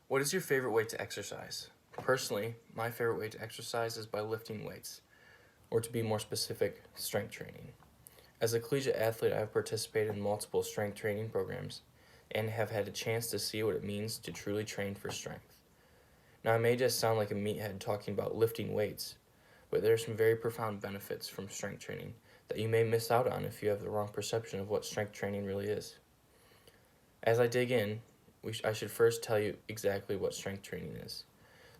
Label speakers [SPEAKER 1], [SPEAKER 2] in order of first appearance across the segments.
[SPEAKER 1] What is your favorite way to exercise? Personally, my favorite way to exercise is by lifting weights, or to be more specific, strength training. As a collegiate athlete, I have participated in multiple strength training programs and have had a chance to see what it means to truly train for strength. Now, I may just sound like a meathead talking about lifting weights, but there are some very profound benefits from strength training that you may miss out on if you have the wrong perception of what strength training really is. As I dig in, I should first tell you exactly what strength training is.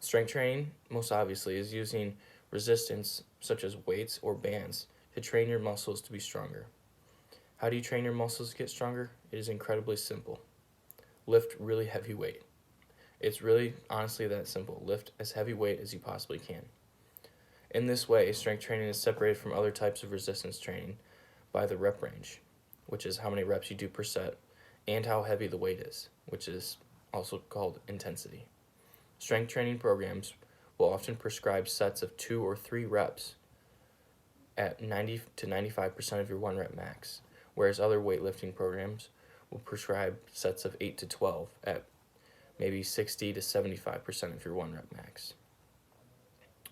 [SPEAKER 1] Strength training, most obviously, is using resistance, such as weights or bands, to train your muscles to be stronger. How do you train your muscles to get stronger? It is incredibly simple. Lift really heavy weight. It's really, honestly, that simple. Lift as heavy weight as you possibly can. In this way, strength training is separated from other types of resistance training by the rep range, which is how many reps you do per set, and how heavy the weight is, which is also called intensity. Strength training programs will often prescribe sets of 2 or 3 reps at 90 to 95% of your 1 rep max, whereas other weightlifting programs will prescribe sets of 8 to 12 at maybe 60 to 75% of your 1 rep max.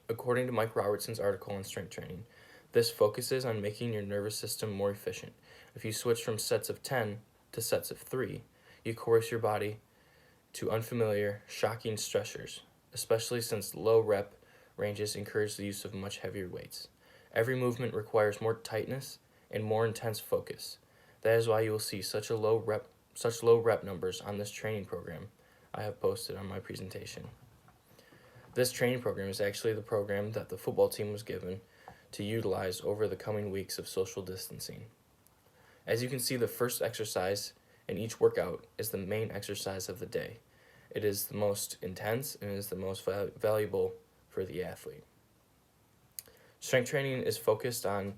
[SPEAKER 1] According to Mike Robertson's article on strength training, this focuses on making your nervous system more efficient. If you switch from sets of 10 to sets of 3, you coerce your body to unfamiliar, shocking stressors, especially since low rep ranges encourage the use of much heavier weights. Every movement requires more tightness and more intense focus. That is why you will see such low rep numbers on this training program I have posted on my presentation. This training program is actually the program that the football team was given to utilize over the coming weeks of social distancing. As you can see, the first exercise in each workout is the main exercise of the day. It is the most intense and is the most valuable for the athlete. Strength training is focused on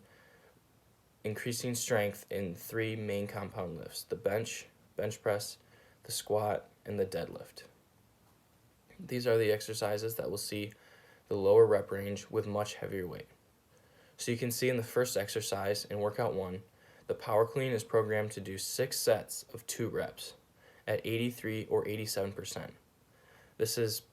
[SPEAKER 1] increasing strength in 3 main compound lifts: the bench press, the squat, and the deadlift. These are the exercises that will see the lower rep range with much heavier weight. So you can see in the first exercise in workout 1, the power clean is programmed to do 6 sets of 2 reps at 83 or 87%. This is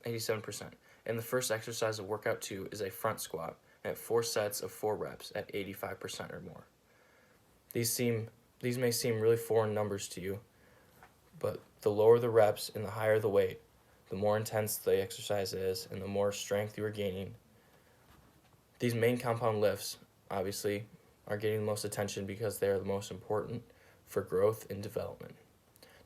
[SPEAKER 1] 87%. And the first exercise of workout 2 is a front squat at 4 sets of 4 reps at 85% or more. These may seem really foreign numbers to you, but the lower the reps and the higher the weight, the more intense the exercise is and the more strength you are gaining. These main compound lifts, obviously, are getting the most attention because they are the most important for growth and development.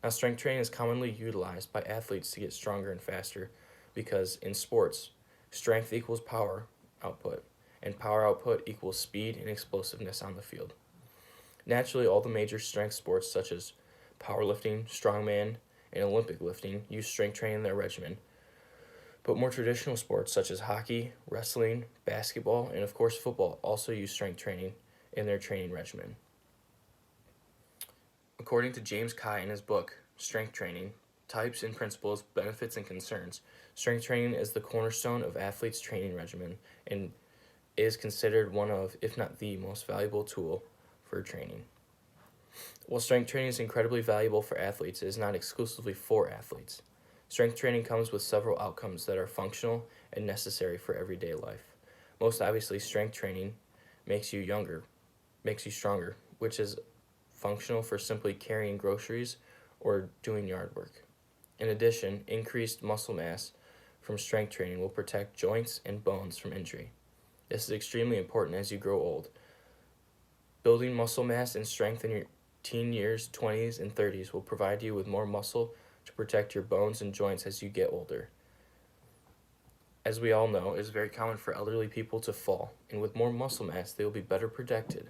[SPEAKER 1] Now, strength training is commonly utilized by athletes to get stronger and faster because in sports, strength equals power output, and power output equals speed and explosiveness on the field. Naturally, all the major strength sports such as powerlifting, strongman, and Olympic lifting use strength training in their regimen. But more traditional sports such as hockey, wrestling, basketball, and of course football also use strength training in their training regimen. According to James Kai in his book, Strength Training, Types and Principles, Benefits and Concerns, strength training is the cornerstone of athletes' training regimen and is considered one of, if not the most valuable tool for training. While strength training is incredibly valuable for athletes, it is not exclusively for athletes. Strength training comes with several outcomes that are functional and necessary for everyday life. Most obviously, strength training makes you stronger, which is functional for simply carrying groceries or doing yard work. In addition, increased muscle mass from strength training will protect joints and bones from injury. This is extremely important as you grow old. Building muscle mass and strength in your teen years, 20s, and 30s will provide you with more muscle to protect your bones and joints as you get older. As we all know, it is very common for elderly people to fall, and with more muscle mass, they will be better protected.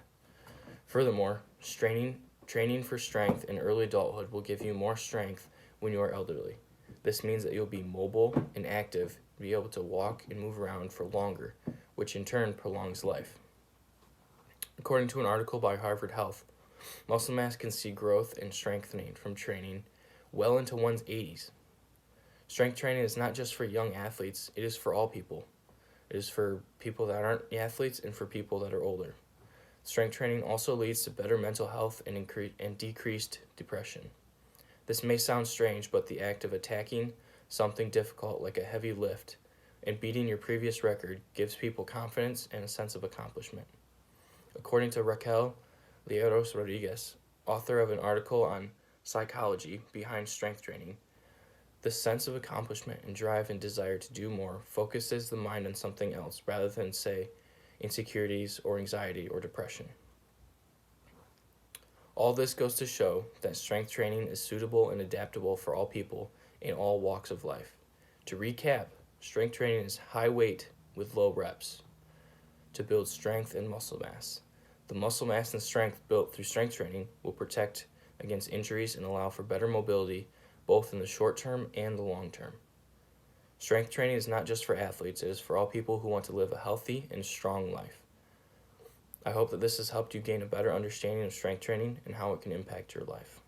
[SPEAKER 1] Furthermore, training for strength in early adulthood will give you more strength when you are elderly. This means that you'll be mobile and active, be able to walk and move around for longer, which in turn prolongs life. According to an article by Harvard Health, muscle mass can see growth and strengthening from training well into one's 80s. Strength training is not just for young athletes, it is for all people. It is for people that aren't athletes and for people that are older. Strength training also leads to better mental health and decreased depression. This may sound strange, but the act of attacking something difficult like a heavy lift and beating your previous record gives people confidence and a sense of accomplishment. According to Raquel Lieros Rodriguez, author of an article on psychology behind strength training, the sense of accomplishment and drive and desire to do more focuses the mind on something else rather than, say, insecurities or anxiety or depression. All this goes to show that strength training is suitable and adaptable for all people in all walks of life. To recap, strength training is high weight with low reps to build strength and muscle mass. The muscle mass and strength built through strength training will protect against injuries and allow for better mobility both in the short term and the long term. Strength training is not just for athletes, it is for all people who want to live a healthy and strong life. I hope that this has helped you gain a better understanding of strength training and how it can impact your life.